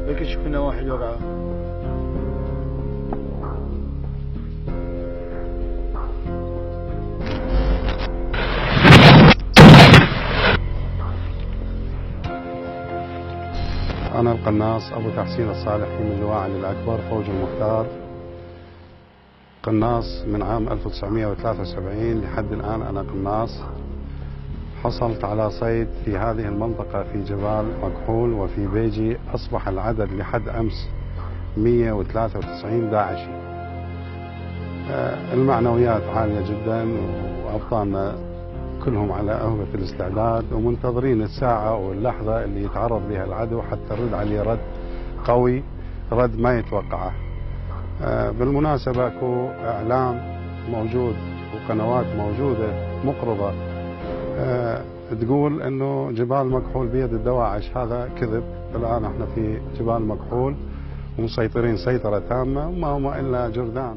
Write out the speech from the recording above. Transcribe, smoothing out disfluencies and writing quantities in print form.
بكل شوف النواحي الوقعة. أنا القناص أبو تحسين الصالحي من لواء علي الأكبر فوج المختار، قناص من عام 1973 لحد الآن. أنا قناص حصلت على صيد في هذه المنطقة في جبال مكحول وفي بيجي. أصبح العدد لحد أمس 193 داعشي. المعنويات عالية جدا وأبطالنا كلهم على أهبة الاستعداد ومنتظرين الساعة واللحظة اللي يتعرض بها العدو حتى نرد عليه رد قوي، رد ما يتوقعه. بالمناسبة اكو إعلام موجود وقنوات موجودة مقرضة تقول انه جبال مكحول بيد الدواعش. هذا كذب. الآن احنا في جبال مكحول ومسيطرين سيطرة تامة وما هم إلا جرذان.